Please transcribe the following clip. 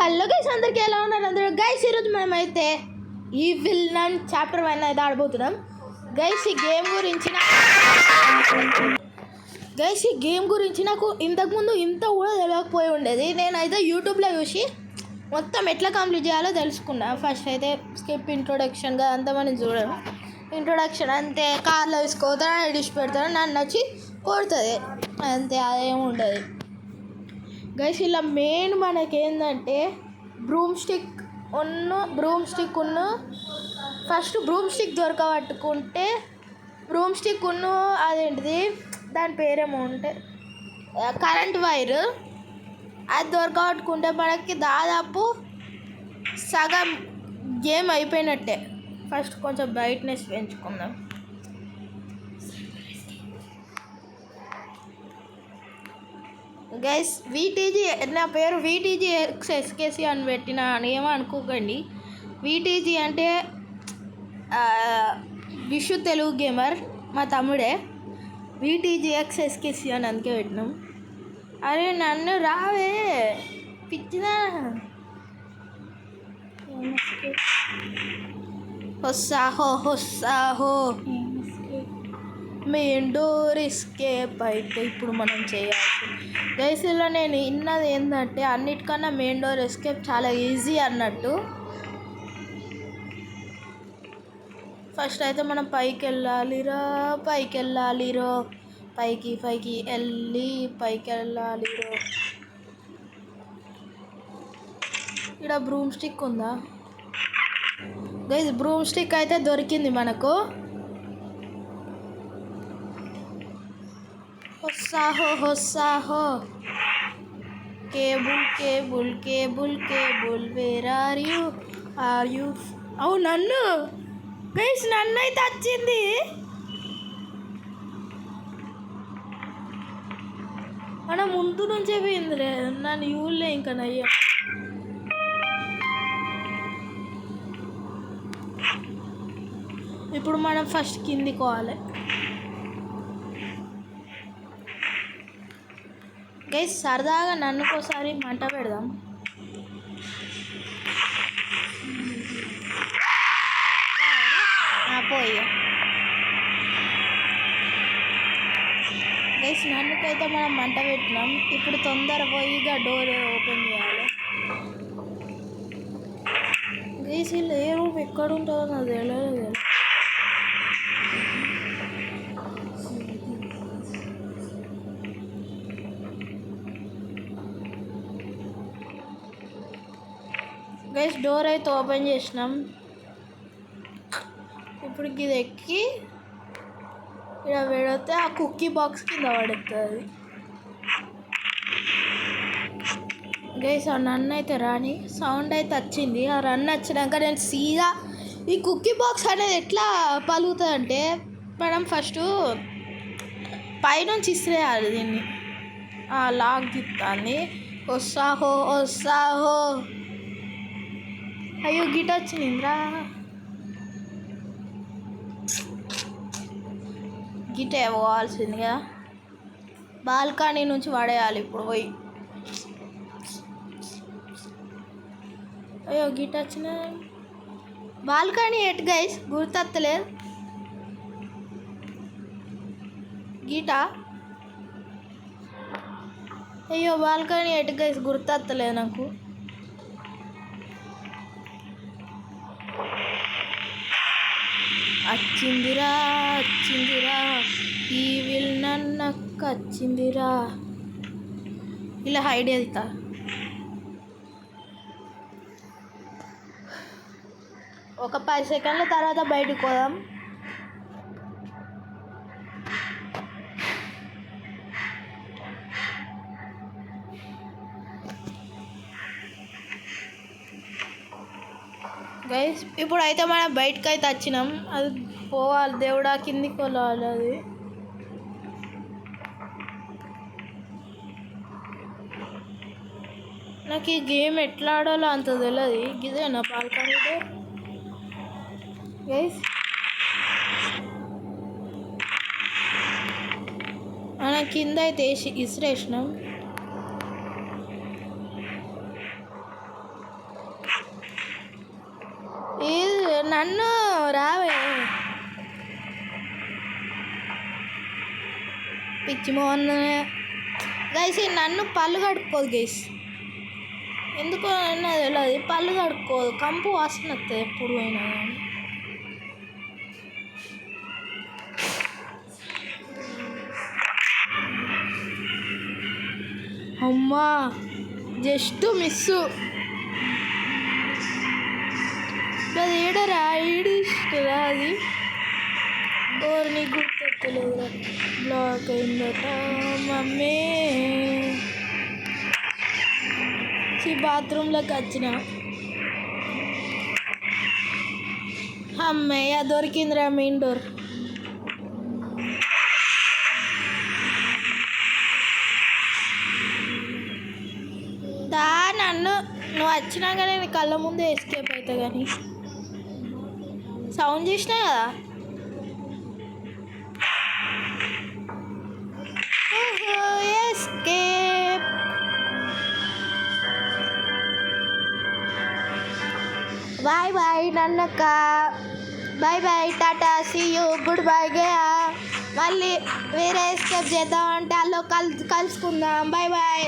Hello guys, అందరికీ ఎలా ఉన్నారు అందరూ? గైస్, ఈరోజు మనమైతే ఈ విలన్ చాప్టర్ 1 అయితే ఆడబోతున్నాం. గైస్, ఈ గేమ్ గురించి నాకు ఇంతకుముందు ఇంత కూడా తెలియకపోయి ఉండేది. నేనైతే యూట్యూబ్లో చూసి మొత్తం ఎట్లా కంప్లీట్ చేయాలో తెలుసుకున్నా. ఫస్ట్ అయితే స్కిప్ ఇంట్రొడక్షన్గా అంతా మనం చూడడం. ఇంట్రొడక్షన్ అంతే, కార్లో వేసుకోతాను, డిష్ పెడతాను, నన్ను వచ్చి కొడుతుంది అంతే, అదేమి ఉండదు. గైస్, ఇలా మెయిన్ మనకేంటంటే broom stick first broom stick దొరకబట్టుకుంటే అదేంటిది దాని పేరేమో ఉంటే కరెంట్ వైర్, అది దొరకబట్టుకుంటే మనకి దాదాపు సగం గేమ్ అయిపోయినట్టే. ఫస్ట్ కొంచెం బ్రైట్నెస్ పెంచుకుందాం. గైస్, నా పేరు VTG XSKC అని పెట్టిన అని ఏమో అనుకోకండి. VTG అంటే విషు తెలుగు గేమర్, మా తమ్ముడే. VTG XSKC అని అందుకే పెట్టినాం. అరే నన్ను రావే పిచ్చిదా, హొస్సాహో మెయిన్ డోర్ ఎస్కేప్ అయితే ఇప్పుడు మనం చేయాల్సి. గైస్, ఇలా నేను విన్నది ఏంటంటే అన్నిటికన్నా మెయిన్ డోర్ ఎస్కేప్ చాలా ఈజీ అన్నట్టు. ఫస్ట్ అయితే మనం పైకి వెళ్ళాలిరో పైకి వెళ్ళి పైకి వెళ్ళాలిరో. ఇక్కడ బ్రూమ్ స్టిక్ ఉందా? గైస్, బ్రూమ్ స్టిక్ అయితే దొరికింది మనకు. హొస్సాహో కేబుల్ వేర్ ఆర్ యూ? అవు నన్ను గైస్, నన్ను అయితే వచ్చింది. మన ముందు నుంచే పోయిందిలే, నన్ను యూలే ఇంకా నయ్యా. ఇప్పుడు మనం ఫస్ట్ కిందికి పోవాలి. గైస్, సరదాగా నన్నుకోసారి మంట పెడదాం. పోయి గైస్, నన్నుకైతే మనం మంట పెట్టినాం. ఇప్పుడు తొందర పోయి డోర్ ఓపెన్ చేయాలి. గైస్, వీళ్ళు ఏ రూమ్ ఎక్కడ ఉంటుందో నాకు తెలియదు. గైస్, డోర్ అయితే ఓపెన్ చేసినాం. ఇప్పుడు ఇది ఎక్కి ఇలా పెడితే ఆ కుక్కీ బాక్స్ కింద పడుతుంది. గైస్, ఆ నన్ను అయితే రాని సౌండ్ అయితే వచ్చింది. ఆ రన్ వచ్చినాక నేను సీదా ఈ కుక్కీ బాక్స్ అనేది ఎట్లా పలుకుతుంది అంటే మనం ఫస్ట్ పైనుంచి ఇసిరేయాలి దీన్ని. లాక్ తిప్పుతుంది. వస్తాహో అయ్యో గిట వచ్చిందిరా. గిట పోవాల్సింది కదా, బాల్కనీ నుంచి పడేయాలి ఇప్పుడు పోయి. అయ్యో గిట వచ్చిన బాల్కనీ ఎట్ గైస్ గుర్తొత్తలేదు. గీట అయ్యో బాల్కనీ ఎట్ గైస్ గుర్తొత్తలేదు నాకు. వచ్చిందిరా ఈ విలన్ నక్క వచ్చిందిరా. ఇలా హైడ్ వెళ్తా. ఒక 10 సెకండ్ల తర్వాత బయటకు పోదాం. గైస్, ఇప్పుడు అయితే మనం బయటకు అయితే వచ్చినాం. అది పోవాలి దేవుడా, కిందికి వెళ్ళాలి. అది నాకు ఈ గేమ్ ఎట్లా ఆడాలో అంత తెలియదు. ఇదేనా బాల్కనీ డోర్? గైస్, మన కింద అయితే ఇసిరేసినాం. నన్ను రావే పిచ్చి మోహన్ గైస్. నన్ను పళ్ళు కడుక్కోదు గైస్, ఎందుకో అన్నది తెలియదు. పళ్ళు కడుక్కోదు, కంపు వాసన వస్తుంది ఎప్పుడు అయినా కానీ. అమ్మా జస్ట్ మిస్సు. అది ఏడరా ఈడిష్టరా అది ఓర్ని గుర్తొక్కలేదురా. బ్లాక్ అయిందట మమ్మీ. బాత్రూంలోకి వచ్చిన అమ్మయ్య దొరికిందిరా మెయిన్ డోర్. దా నన్ను నువ్వు వచ్చినాక నేను కళ్ళ ముందే ఎస్కేప్ అవుతా. కానీ సౌండ్ చేసినా కదా. ఎస్కేప్. బాయ్ బాయ్ నన్నక్క, bye bye tata see you good bye గయా. మళ్ళీ వేరే ఎస్కేప్ చేద్దామంటే అల్లో కలుసుకుందాం. Bye bye.